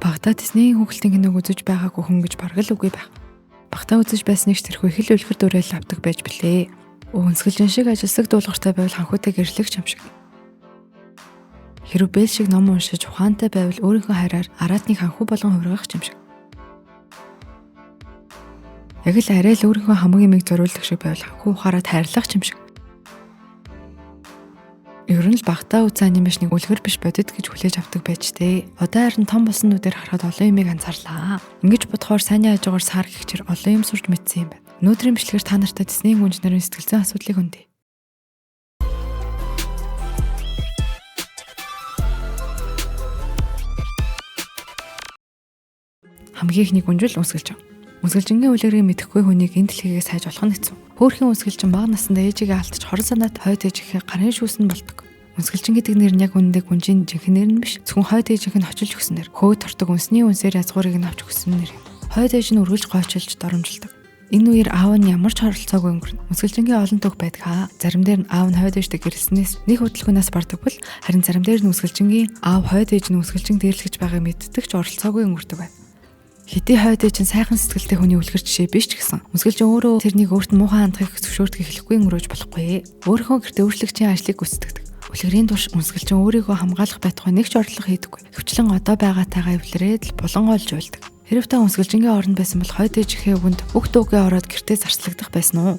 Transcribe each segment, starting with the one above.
Багада Disney-ийн хүүхэлдэйн киног үзэж байгаагүй хүн гэж бараг л үгүй байх. Багада үзэж байсныг тэрхүү их л үлгэр дуурайл авдаг байж билээ. Өнсгөлжин шиг ажилсаг дуулгартай байвал ханхуутай гэрлэгч юм шиг. Хэрв бэл шиг ном уншиж ухаантай байвал өөрийнхөө хайраар араатныг ханхуу болгон хувиргах юм шиг. Яг л арай л өөрийнхөө хамаг юмыг зориулдаг шиг байвал ханхуу ухаараад хайрлах юм шиг. Ер нь л багтаа үзсэн анимашныг үлгэр биш бодит гэж хүлээж авдаг байж тээ. Одоо харин том болсон нүдээр харахад олон юмыг анзаарлаа. Ингэж бодохоор сайн яажгаар сар гихчээр олон юм сурч мэдсэн юм байна. Өнөөдрийн бичлэгээр та нартай Disney-ийн гүнж нарын сэтгэл зүйн асуудлыг хүндээ. Хамгийн ихний гүнжил үнсгэлж. Үнсгэлжингийн үлгэрийг мэдэхгүй хүнийг энэ дэлхийгээс хайж болох нь хэцүү. Хөөрхийн үнсгэлжин бага насндаа ээжигээ алдаж хорон санаат хойд ээжийнхээ гарын шүүс нь болдог. Үнсгэлжин гэдэг нэр нь яг үнэндээ гүнжийн жинхэнэ нэр нь биш. Зөвхөн хойд ээжийнх нь хочилж өгсөн нэр. Хөөд тортог үнсний үнсээр язгуурыг нь авч өгсөн нэр юм. Хойд ээж нь үргэлж гойчилж доромжилдог. Энэ үеэр аав нь ямар ч оролцоогүй өнгөрнө. Үнсгэлжингийн олон түүх байдаг. Зарим дээр нь аав нь хойд ээжтэй гэрэлснээс нэг хөдөлгөөнөөс бардаг бол харин зарим дээр нь үнсгэлжингийн аав хойд ээж нь үнсгэлжин дээрлэгч байгааг мэддэг ч оролцоогүй өнгөрдөг байна. Хэдий хойд ээж нь сайхан сэтгэлтэй хүний үлгэр жишээ биш ч гэсэн үнсгэлжин өөрөө тэрнийг өөрт муухай хандахыг зөвшөөрдгийг хэлэхгүй өнгөрөөж болохгүй. Өөрийнхөө гэртээ өөрчлөгчийн ажлыг гүйцэтгэдэг. Үлгэрийн турш үнсгэлжин өөрийгөө хамгаалах байтугай нэг ч орлого хийдэггүй. Хөвчлэн одоо байгаатайгаа эвлэрээд л болон олж уйлдаг. Хэрв та үнсгэлжингийн оронд байсан бол хойд ээжийнхээ үгэнд үг дуугээ ороод гэртээ зарцлагдах байсан уу?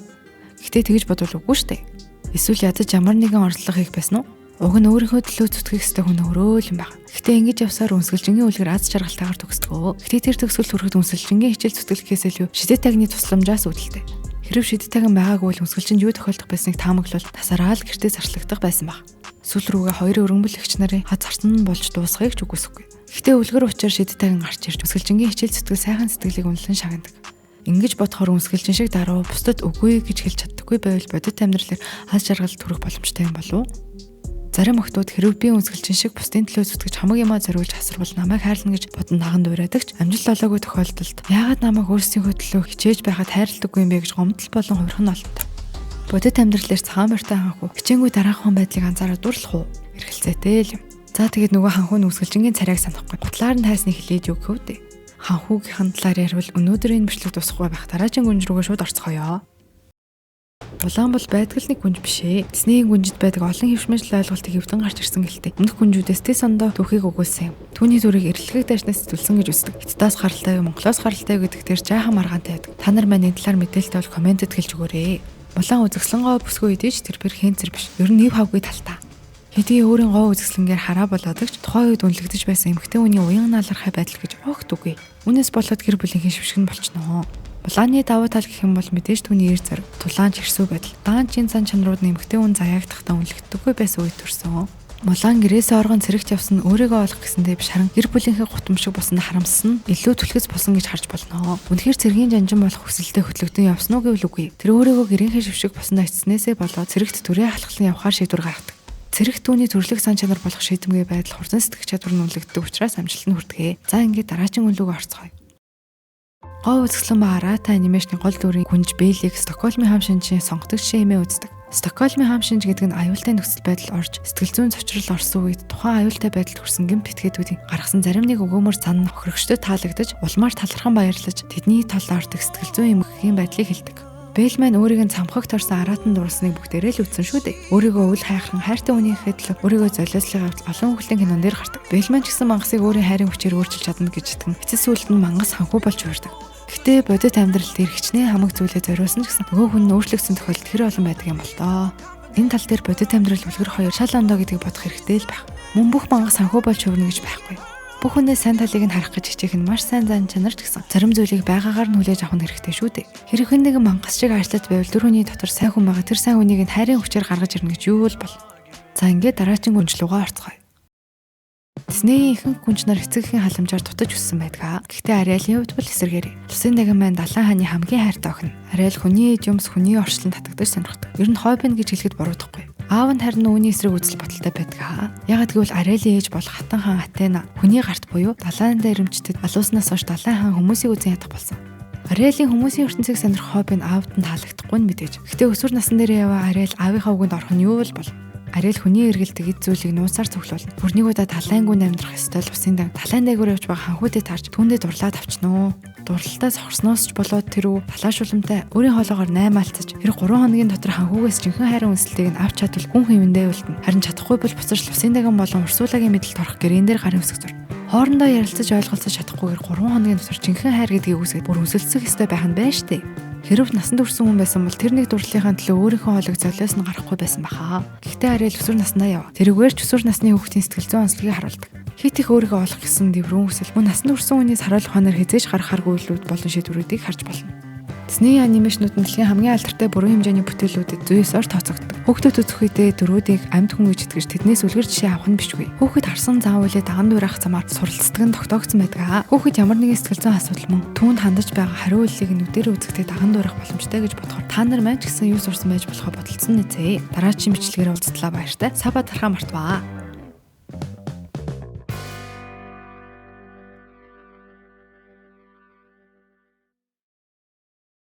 Гэхдээ тэгж бодвол үгүй шүү дээ. Эсвэл ядаж ямар нэгэн орлого хийх байсан уу? Уг нь өөрийнхөө төлөө зүтгэх ёстой хүн өөрөө л юм байна. Гэхдээ ингэж явсаар үнсгэлжингийн үлгэр аз жаргалтайгаар төгсдөг. Гэхдээ тэр төгсгөл хүрэхэд үнсгэлжингийн хичээл зүтгэлэхээс илүү шидэт тагны тусламжаас үүдэлтэй. Хэрв шидэт таг нь байгаагүй бол үнсгэлжинд юу тохиолдох байсныг таамаглал тасараа л гэртээ зарцлагдах байсан баг. Сүүл рүүгээ хоёр өргөнбөлөгч нарын хад зарцсан болж дуусгахыг ч үгүйсэхгүй. Гэхдээ үлгэр учир шидэт таг нь гарч ирж үнсгэлжингийн хичээл зүтгэл сайхан сэтгэлийг үнэлэн шагнадаг. Ингэж бодохоор үнсгэлжин шиг даруй бусдад үгүй гэж хэлж чаддаггүй байвал бодит амьдралаар аз жаргал төрөх боломжтой юм болов уу? Зарим охтууд хэрв би үнсгэлжин шиг бусдын төлөө зүтгэж хамаг юмаа зориулж хасарвал намайг хайрлна гэж бодон наган дуурайдаг ч амжилт олоогүй тохиолдолд яагаад намайг өөрсдийнхөө төлөө хичээж байхад хайрладаггүй юм бэ гэж гомдол болон хувирах нь олонтой. Бодит амьдралаар цагаан барьтай ханхуу хичээнгүй дараахан байдлыг анзаараад дурлах уу? Эргэлзээтэй л юм. За тэгээд нөгөө ханхуу нь үнсгэлжингийн царайг санахгүй гутлаар нь тайсныг хэлээд өгөх үү? Ханхуугийн талаар ярил өнөөдрийн бичлэг дуусахгүй байх. Дараагийн гүнж рүүгээ шууд орцгоё. Улаан бол байдаг л нэг гүнж биш ээ. Disney-ийн гүнжид байдаг олон хэвшмэл ойлголтыг хэвдэн гарч ирсэн гэлтэй. Өмнөх гүнжүүдээс тэ сондоо түүхийг өгүүлсэн юм. Түүний зүрийг эрэлхэг дайснаас сэтгүүлсэн гэж үздэг. Хятадаас гаралтай, Монголоос гаралтай гэдэг дээр жаахан маргаантай байдаг. Та нар маань энэ талаар мэдээлэлтэй бол комментэд хэлж өгөөрэй. Улаан үзэсгэлэн гоо бүсгүй идэж тэр бэр хэнцэр биш. Ер нь нив хавгүй талтай. Хэдий өөрийн гоо үзэсгэлэнгээр хараа болоод ч тухайн үед үнэлэгдэж байсан эмэгтэй хүний уян наалархай байдал гэж огт үгүй. Үүнээс болоод гэр бүлийнхэн шившгэн болчихноо. Улааны давуу тал гэх юм бол мэдээж түүний эр зэрэг, тулаан чирсүү байдал, даанчийн сан чанарууд нэмэгтэй хүн заяагдахтаа үнэлэгдэггүй байсан үед төрсөн. Улаан гэрээсээ оргон цэрэгт явсан нь өөрийгөө олох гэсэндээ биш харин гэр бүлийнхээ гутамшиг боснд харамссан нь илүү түлхэц болсон гэж харж болно. Үнэхээр цэргийн жанжин болох хүсэлтэд хөтлөгдөн явсан уу гэвэл үгүй. Тэр өөрийгөө гэрийнхээ шившиг боснд очснээсээ болоод цэрэгт төрөө халахлан явахаар шийдвэр гаргадаг. Цэрэгт түүний төрлөх сан чанар болох шийдэмгий байдал хурдан сэтгэх чадвар нь үнэлэгддэг учраас амжилт нь хүрдэгэ. За ингээд дараагийн үнэлүүг орцгоё. Гоо үзэсгэлэн ба Араата анимашны гол дүрийн гүнж Бэлийг Стокгольмын хам шинжийн сонгогдогч шимээ үздэг. Стокгольмын хам шинж гэдэг нь аюултай нөхцөл байдал орж сэтгэл зүйн цочрол орсон үед тухайн аюултай байдалд хүрсэн гэмт этгээдүүдийн гаргасан зарим нэг өгөөмөр зан хохирогчдод таалагдаж улмаар талархан баярлаж тэдний тал ордог сэтгэл зүйн эмгэхийн байдлыг хэлдэг. Бэл маань өөрийг нь цамхагт орсон Араатанд дурлсныг бүгдээрээ л үзсэн шүү дээ. Өөрийгөө үл хайхран хайртай хүнийхээ төлөө өөрийгөө золиослох авч олон хүүхдийн кинон дээр гардаг. Бэл маань ч гэсэн мангасыг өөрийн хайрын хүчээр өөрчилж чадна гэж итгэн эцэс сүлд нь мангас ханхуу болж хуурдаг. Гэхдээ бодит амьдрал дээр хичнээн хамаг зүйлээ зориулсан ч гэсэн нөгөө хүн нь өөрчлөгдсөн тохиолдол хэр олон байдаг юм бол доо. Энэ тал дээр бодит амьдрал үлгэр хоёр шал ондоо гэдгийг бодох хэрэгтэй л байх. Мөн бүх мангас ханхуу болж хувирна гэж байхгүй. Бүх хүнээ сайн талыг нь харах гэж хичээх нь маш сайн зан чанар ч гэсэн зарим зүйлийг байгаагаар нь хүлээж авах нь хэрэгтэй шүү дээ. Хэрэг хэн нэгэн мангас шиг ажиллаж байвал тэр хүний дотор сайн хүн байгаа тэр сайн хүнийг нь хайрын хүчээр гаргаж ирнэ гэж юу л бол. За ингээд дараагийн гүнжлүүгээ орцгоё. Disney-ийн ихэнх гүнж нар эцэгхийн халамжаар дутаж өссөн байдаг. Гэхдээ Ариэлийн хувьд бол эсэргээрээ. Улсын даган маань Далайн хааны хамгийн хайртай охин. Ариэл хүний эд юмс хүний орчлон татагдаж сонирхдаг. Ер нь хоббин гэж хэлэхэд буруудахгүй. Аав нь харин үүний эсрэг үзэл бодолтой байдаг. Ягаад гэвэл Ариэлийн ээж бол хатан хаан Атена хүний гарт буюу далайн дээрэмчтэд алууснаас хойш Далайн хаан хүмүүсийг үзэн ядах болсон. Ариэлийн хүмүүсийн ертөнцийг сонирхох хобби нь аавд нь таалагдахгүй нь мэдээж. Гэхдээ өсвөр насн дээр яваа Ариэл аавынхаа үгэнд орох нь юу бол. Арил хүний эргэлдэг эд зүйлийг нууцаар цуглуулна. Бүрнийг удаа талайнгүйд амьдрах ёстой л усын талайн дээгүүр явж байгаа ханхүүдэд тарж түүндээ дурлаад авчнаа. Дурлалтаа сохорсноос ч болоод тэр талааш уламтай өөрийн хоолоогоор 8 алдсаж тэр 3 хоногийн дотор ханхүүгээс жинхэнэ хайрын үнсэлтийг нь авч чадвал хүн хэвэндээ үлдэнэ. Харин чадахгүй бол буцаж усын даган болон урсуулагийн мэдэл торох гэрэн дээр гарын үсгэж зур. Хоорондоо ярилцаж ойлголцож чадахгүйгээр 3 хоногийн дотор жинхэнэ хайр гэдгийг үсгээд бүр өсөлцөх ёстой байх нь байна штэ. Хэрв насанд хүрсэн хүн байсан бол тэр нэг дурлалынхаа төлөө өөрийнхөө хоолойг золиос нь гарахгүй байсан баха. Гэхдээ Ариэл өсвөр наснаа яв. Тэрүүгээр ч өсвөр насны хүүхдийн сэтгэл зүйн онцлогийг харуулдаг. Хит их өөрийгөө олох гэсэн дэврэн хүсэл мөн насанд хүрсэн хүнээс харуулах хоноор хязээж гарахааргүй үйлүүд болон шийдвэрүүдийг харж болно. Disney анимашнууд нь дэлхийн хамгийн алдартай бүрэн хэмжээний бүтээлүүдэд зүйсээр тооцогддог. Хүүхдүүд үзэх үедээ дөрүүдийг амьд хүн гэж итгэж тэднээс үлгэр жишээ авах нь бишгүй. Хүүхэд харсан зан үйлээ даган дуурайх замаар суралцдаг нь тогтоогдсон байдаг. Хүүхэд ямар нэгэн сэтгэл зүйн асуудал мөн түүнд хандаж байгаа хариу үйлийг нүдээр үзэхдээ даган дуурайх боломжтой гэж бодохоор та нар маань ч гэсэн юу сурсан байж болохоо бодолцсон нэ зэ. Дараагийн бичлэгээр уулзтлаа баяртай. Саба тархаа мартваа.